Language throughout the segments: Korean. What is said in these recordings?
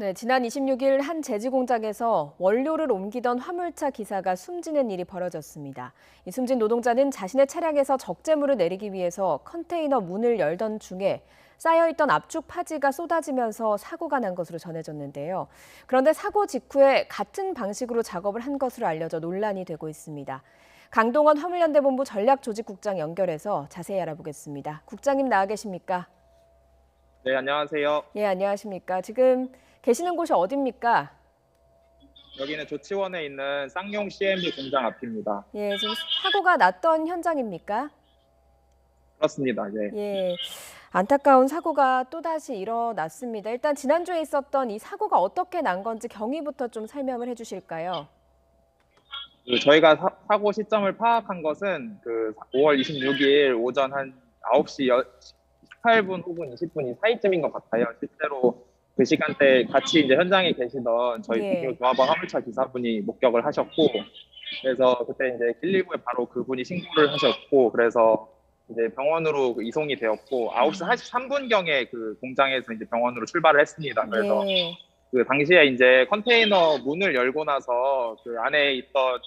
네, 지난 26일 한 제지 공장에서 원료를 옮기던 화물차 기사가 숨지는 일이 벌어졌습니다. 이 숨진 노동자는 자신의 차량에서 적재물을 내리기 위해서 컨테이너 문을 열던 중에 쌓여있던 압축 파지가 쏟아지면서 사고가 난 것으로 전해졌는데요. 그런데 사고 직후에 같은 방식으로 작업을 한 것으로 알려져 논란이 되고 있습니다. 강동원 화물연대본부 전략조직국장 연결해서 자세히 알아보겠습니다. 국장님 나와 계십니까? 네, 안녕하세요. 예, 안녕하십니까? 지금 계시는 곳이 어디입니까? 여기는 조치원에 있는 쌍용 CMB 공장 앞입니다. 예, 지금 사고가 났던 현장입니까? 그렇습니다. 네. 예, 안타까운 사고가 또다시 일어났습니다. 일단 지난주에 있었던 이 사고가 어떻게 난 건지 경위부터 좀 설명을 해주실까요? 저희가 사고 시점을 파악한 것은 5월 26일 오전 한 9시 18분 혹은 20분이 사이쯤인 것 같아요. 실제로 그 시간대 같이 이제 현장에 계시던 저희 동료 예. 조합원 화물차 기사분이 목격을 하셨고, 그래서 그때 이제 119에 바로 그분이 신고를 하셨고, 그래서 이제 병원으로 이송이 되었고, 9시 43분경에 그 공장에서 이제 병원으로 출발을 했습니다. 그래서 예. 그 당시에 이제 컨테이너 문을 열고 나서 그 안에 있던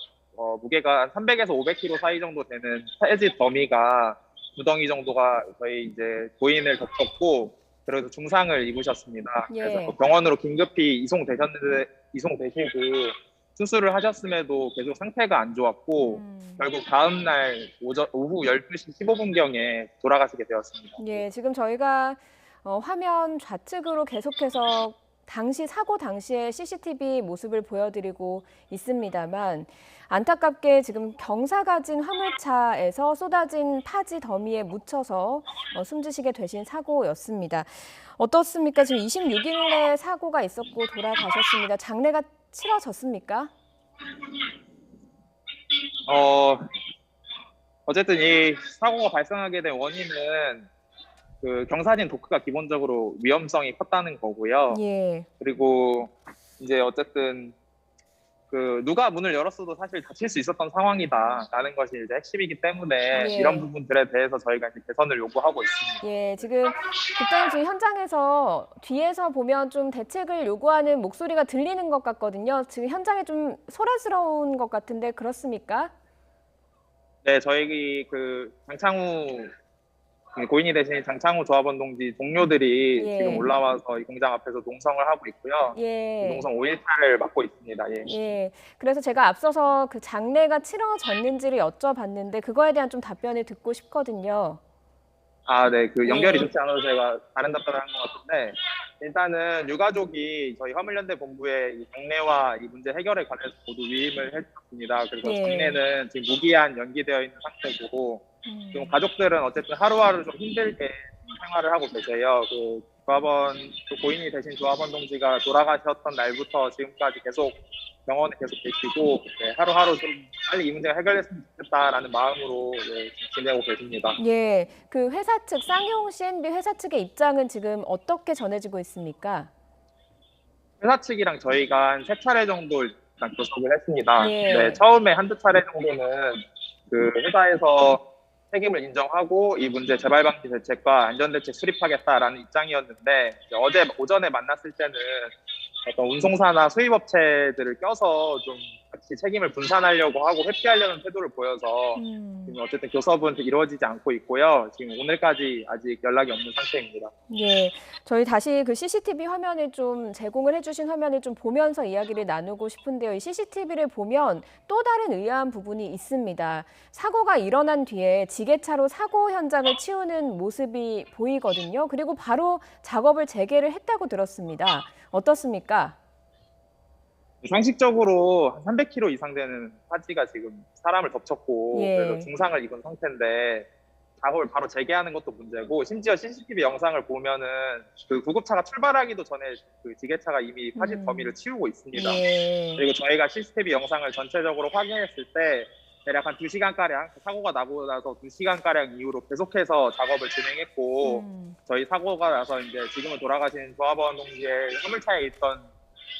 무게가 300에서 500kg 사이 정도 되는 폐지 더미가 구덩이 정도가 저희 이제 고인을 덮쳤고, 그래서 중상을 입으셨습니다. 그래서 예. 또 병원으로 긴급히 이송되시고 수술을 하셨음에도 계속 상태가 안 좋았고, 결국 다음날 오후 12시 15분경에 돌아가시게 되었습니다. 예, 지금 저희가 화면 좌측으로 계속해서 사고 당시의 CCTV 모습을 보여드리고 있습니다만 안타깝게 지금 경사가 진 화물차에서 쏟아진 파지 더미에 묻혀서 숨지시게 되신 사고였습니다. 어떻습니까? 지금 26일에 사고가 있었고 돌아가셨습니다. 장례가 치러졌습니까? 어, 어쨌든 이 사고가 발생하게 된 원인은 그 경사진 도크가 기본적으로 위험성이 컸다는 거고요. 예. 그리고 이제 어쨌든 누가 문을 열었어도 사실 다칠 수 있었던 상황이다라는 것이 이제 핵심이기 때문에 이런 예. 부분들에 대해서 저희가 이제 개선을 요구하고 있습니다. 예, 지금 국장님 지금 현장에서 뒤에서 보면 좀 대책을 요구하는 목소리가 들리는 것 같거든요. 지금 현장에 좀 소란스러운 것 같은데 그렇습니까? 네, 저희 장창우 고인이 되신 장창우 조합원 동지 동료들이 지금 예. 올라와서 이 공장 앞에서 농성을 하고 있고요. 예. 농성 5일차를 맡고 있습니다. 예. 예. 그래서 제가 앞서서 그 장례가 치러졌는지를 여쭤봤는데 그거에 대한 좀 답변을 듣고 싶거든요. 아, 네. 연결이 예. 좋지 않아서 제가 다른 답변을 한 것 같은데, 일단은 유가족이 저희 화물연대 본부에 이 장례와 이 문제 해결에 관해서 모두 위임을 해주셨습니다. 그래서 예. 장례는 지금 무기한 연기되어 있는 상태고, 지금 가족들은 어쨌든 하루하루 좀 힘들게 생활을 하고 계세요. 고인이 되신 조합원 동지가 돌아가셨던 날부터 지금까지 계속 병원에 계속 계시고, 네, 하루하루 좀 빨리 이 문제가 해결됐으면 좋겠다라는 마음으로 네, 지내고 계십니다. 예. 그 회사 측 쌍용 C&B 회사 측의 입장은 지금 어떻게 전해지고 있습니까? 회사 측이랑 저희가 한 세 차례 정도 일단 교섭을 했습니다. 네, 예. 처음에 한두 차례 정도는 회사에서 책임을 인정하고 이 문제 재발 방지 대책과 안전 대책 수립하겠다라는 입장이었는데, 이제 어제 오전에 만났을 때는 어떤 운송사나 수입업체들을 껴서 좀 같이 책임을 분산하려고 하고 회피하려는 태도를 보여서 지금 어쨌든 교섭은 이루어지지 않고 있고요. 지금 오늘까지 아직 연락이 없는 상태입니다. 예, 저희 다시 그 CCTV 화면을 좀 제공을 해주신 화면을 좀 보면서 이야기를 나누고 싶은데요. 이 CCTV를 보면 또 다른 의아한 부분이 있습니다. 사고가 일어난 뒤에 지게차로 사고 현장을 치우는 모습이 보이거든요. 그리고 바로 작업을 재개를 했다고 들었습니다. 어떻습니까? 상식적으로 한 300kg 이상 되는 파지가 지금 사람을 덮쳤고, 그래서 예. 중상을 입은 상태인데 작업을 바로 재개하는 것도 문제고, 심지어 CCTV 영상을 보면은 그 구급차가 출발하기도 전에 그 지게차가 이미 파지 더미를 치우고 있습니다. 예. 그리고 저희가 CCTV 영상을 전체적으로 확인했을 때 대략 한 2시간가량, 사고가 나고 나서 2시간가량 이후로 계속해서 작업을 진행했고, 저희 사고가 나서 이제 지금은 돌아가신 조합원 동지의 화물차에 있던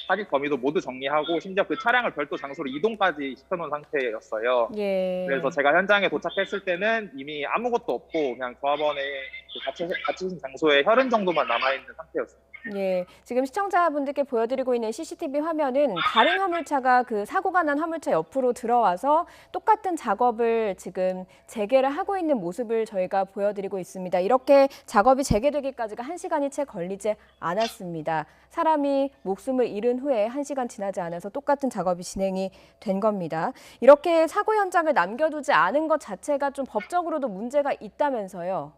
파지 더미도 모두 정리하고, 심지어 그 차량을 별도 장소로 이동까지 시켜놓은 상태였어요. 예. 그래서 제가 현장에 도착했을 때는 이미 아무것도 없고 그냥 조합원의 그 다치신 장소에 혈흔 정도만 남아있는 상태였습니다. 예, 지금 시청자분들께 보여드리고 있는 CCTV 화면은 다른 화물차가 그 사고가 난 화물차 옆으로 들어와서 똑같은 작업을 지금 재개를 하고 있는 모습을 저희가 보여드리고 있습니다. 이렇게 작업이 재개되기까지가 1시간이 채 걸리지 않았습니다. 사람이 목숨을 잃은 후에 1시간 지나지 않아서 똑같은 작업이 진행이 된 겁니다. 이렇게 사고 현장을 남겨두지 않은 것 자체가 좀 법적으로도 문제가 있다면서요.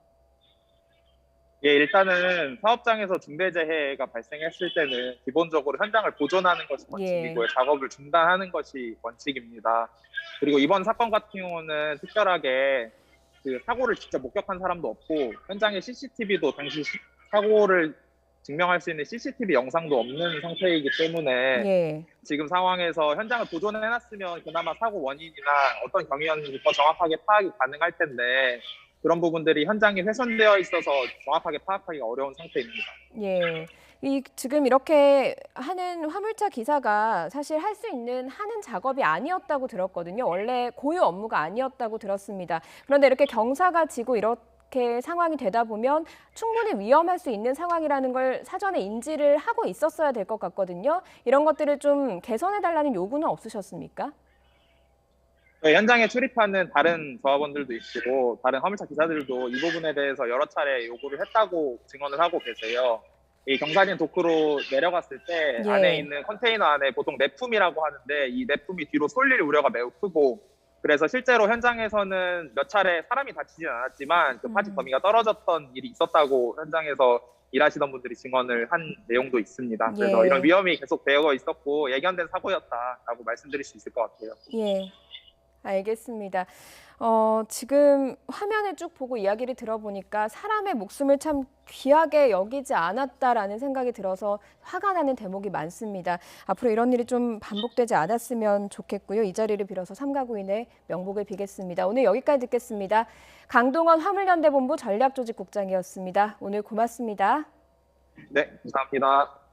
예, 일단은 사업장에서 중대재해가 발생했을 때는 기본적으로 현장을 보존하는 것이 원칙이고요. 예. 작업을 중단하는 것이 원칙입니다. 그리고 이번 사건 같은 경우는 특별하게 그 사고를 직접 목격한 사람도 없고 현장의 CCTV도 당시 사고를 증명할 수 있는 CCTV 영상도 없는 상태이기 때문에 예. 지금 상황에서 현장을 보존해놨으면 그나마 사고 원인이나 어떤 경위였는지 더 정확하게 파악이 가능할 텐데 그런 부분들이 현장이 훼손되어 있어서 정확하게 파악하기가 어려운 상태입니다. 예. 지금 이렇게 하는 화물차 기사가 사실 할 수 있는 하는 작업이 아니었다고 들었거든요. 원래 고유 업무가 아니었다고 들었습니다. 그런데 이렇게 경사가 지고 이렇게 상황이 되다 보면 충분히 위험할 수 있는 상황이라는 걸 사전에 인지를 하고 있었어야 될 것 같거든요. 이런 것들을 좀 개선해달라는 요구는 없으셨습니까? 저희 현장에 출입하는 다른 조합원들도 있고 다른 화물차 기사들도 이 부분에 대해서 여러 차례 요구를 했다고 증언을 하고 계세요. 이 경사진 도크로 내려갔을 때 예. 안에 있는 컨테이너 안에 보통 내품이라고 하는데 이 내품이 뒤로 쏠릴 우려가 매우 크고 그래서 실제로 현장에서는 몇 차례 사람이 다치진 않았지만 그 파지 더미가 떨어졌던 일이 있었다고 현장에서 일하시던 분들이 증언을 한 내용도 있습니다. 그래서 예. 이런 위험이 계속 되어 있었고 예견된 사고였다라고 말씀드릴 수 있을 것 같아요. 예. 알겠습니다. 지금 화면을 쭉 보고 이야기를 들어보니까 사람의 목숨을 참 귀하게 여기지 않았다라는 생각이 들어서 화가 나는 대목이 많습니다. 앞으로 이런 일이 좀 반복되지 않았으면 좋겠고요. 이 자리를 빌어서 삼가구인의 명복을 비겠습니다. 오늘 여기까지 듣겠습니다. 강동원 화물연대본부 전략조직국장이었습니다. 오늘 고맙습니다. 네, 감사합니다.